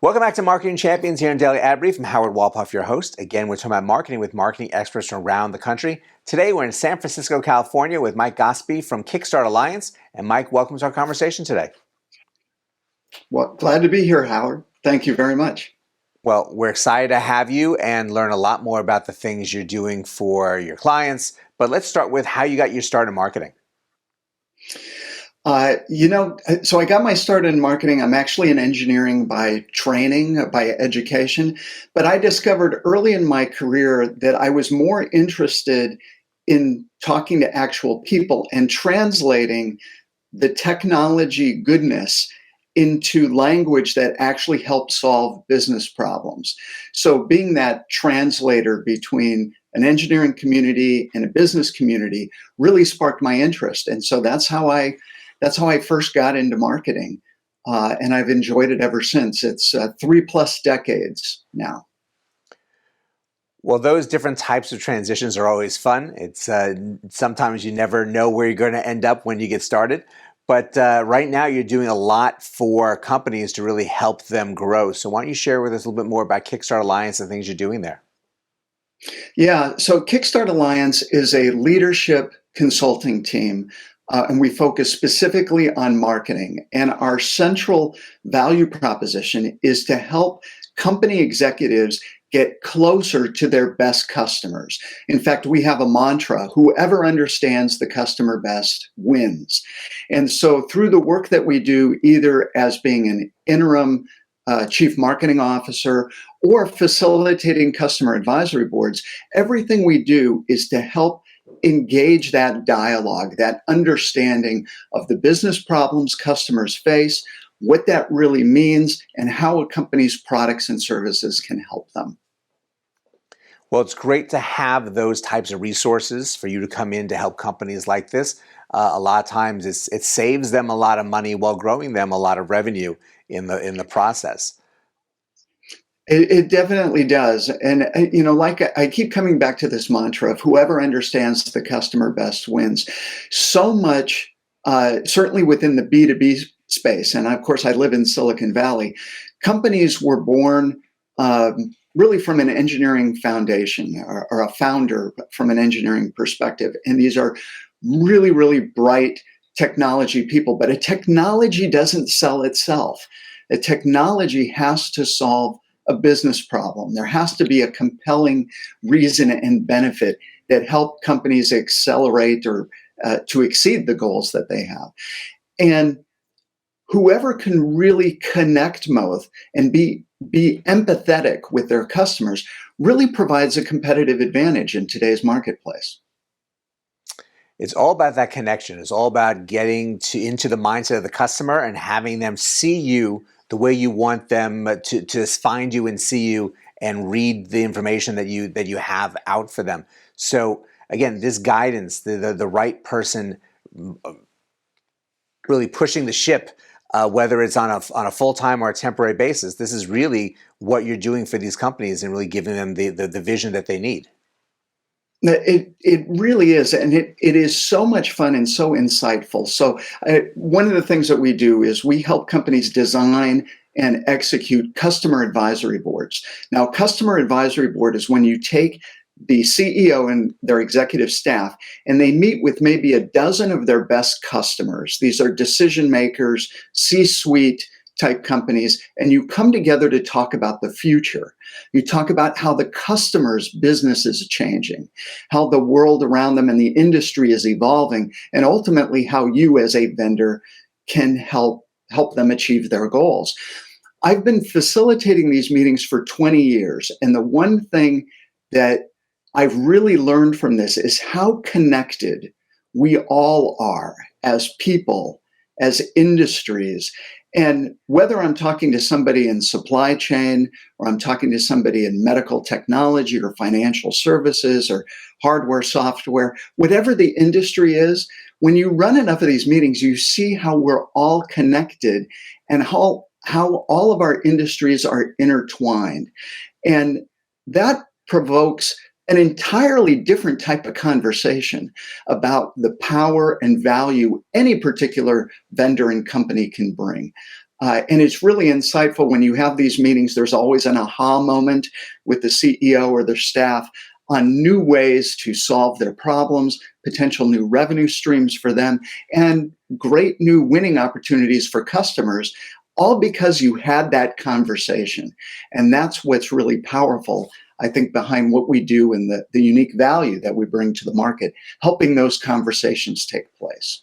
Welcome back to Marketing Champions here in Daily Ad Brief. I'm Howard Walpoff, your host. Again, we're talking about marketing with marketing experts from around the country. Today, we're in San Francisco, California with Mike Gospe from KickStart Alliance. And Mike, welcome to our conversation today. Well, glad to be here, Howard. Thank you very much. Well, we're excited to have you and learn a lot more about the things you're doing for your clients. But let's start with how you got your start in marketing. So I got my start in marketing. I'm actually in engineering by training, by education, but I discovered early in my career that I was more interested in talking to actual people and translating the technology goodness into language that actually helped solve business problems. So being that translator between an engineering community and a business community really sparked my interest. And so that's how I first got into marketing, and I've enjoyed it ever since. It's 3+ decades now. Well, those different types of transitions are always fun. It's sometimes you never know where you're going to end up when you get started. But right now, you're doing a lot for companies to really help them grow. So why don't you share with us a little bit more about KickStart Alliance and things you're doing there? Yeah, so KickStart Alliance is a leadership consulting team. And we focus specifically on marketing. And our central value proposition is to help company executives get closer to their best customers. In fact, we have a mantra: whoever understands the customer best wins. And so through the work that we do, either as being an interim chief marketing officer or facilitating customer advisory boards, everything we do is to help engage that dialogue, that understanding of the business problems customers face, what that really means, and how a company's products and services can help them. Well, it's great to have those types of resources for you to come in to help companies like this. A lot of times it saves them a lot of money while growing them a lot of revenue in the process. It definitely does. And, like I keep coming back to this mantra of whoever understands the customer best wins. So much, certainly within the B2B space, and of course I live in Silicon Valley, companies were born really from an engineering foundation or a founder from an engineering perspective. And these are really, really bright technology people, but a technology doesn't sell itself. A technology has to solve a business problem. There has to be a compelling reason and benefit that help companies accelerate or to exceed the goals that they have. And whoever can really connect both and be empathetic with their customers really provides a competitive advantage in today's marketplace. It's all about that connection. It's all about getting into the mindset of the customer and having them see you the way you want them to find you and see you and read the information that you have out for them. So again, this guidance, the right person really pushing the ship, whether it's on a full-time or a temporary basis, this is really what you're doing for these companies and really giving them the vision that they need. It really is, and it is so much fun and so insightful. So one of the things that we do is we help companies design and execute customer advisory boards. Now, customer advisory board is when you take the CEO and their executive staff, and they meet with maybe a dozen of their best customers. These are decision makers, C-suite type companies, and you come together to talk about the future. You talk about how the customer's business is changing, how the world around them and the industry is evolving, and ultimately how you as a vendor can help them achieve their goals. I've been facilitating these meetings for 20 years, and the one thing that I've really learned from this is how connected we all are as people, as industries. And whether I'm talking to somebody in supply chain, or I'm talking to somebody in medical technology or financial services or hardware, software, whatever the industry is, when you run enough of these meetings, you see how we're all connected and how all of our industries are intertwined. And that provokes an entirely different type of conversation about the power and value any particular vendor and company can bring. And it's really insightful when you have these meetings. There's always an aha moment with the CEO or their staff on new ways to solve their problems, potential new revenue streams for them, and great new winning opportunities for customers, all because you had that conversation. And that's what's really powerful, I think, behind what we do and the unique value that we bring to the market, helping those conversations take place.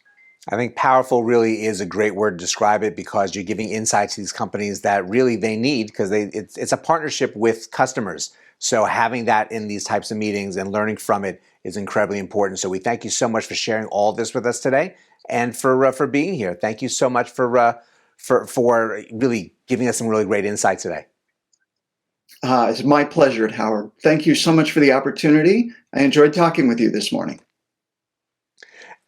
I think powerful really is a great word to describe it, because you're giving insights to these companies that really they need, because it's a partnership with customers. So having that in these types of meetings and learning from it is incredibly important. So we thank you so much for sharing all this with us today, and for being here. Thank you so much for really giving us some really great insight today. It's my pleasure, Howard. Thank you so much for the opportunity. I enjoyed talking with you this morning.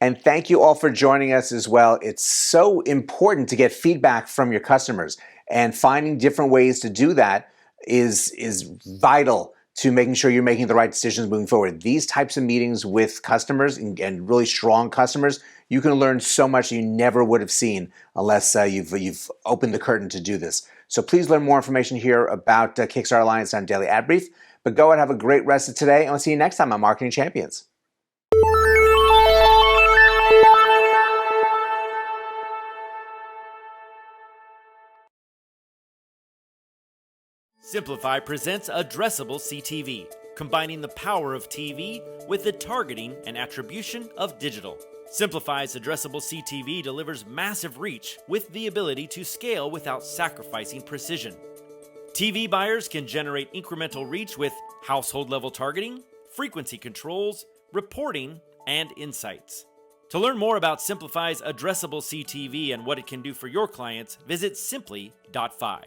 And thank you all for joining us as well. It's so important to get feedback from your customers, and finding different ways to do that is vital to making sure you're making the right decisions moving forward. These types of meetings with customers and really strong customers, you can learn so much you never would have seen unless you've opened the curtain to do this. So please learn more information here about KickStart Alliance on Daily Ad Brief. But go and have a great rest of today, and we'll see you next time on Marketing Champions. Simplify presents Addressable CTV, combining the power of TV with the targeting and attribution of digital. Simplify's Addressable CTV delivers massive reach with the ability to scale without sacrificing precision. TV buyers can generate incremental reach with household-level targeting, frequency controls, reporting, and insights. To learn more about Simplify's Addressable CTV and what it can do for your clients, visit simply.fi.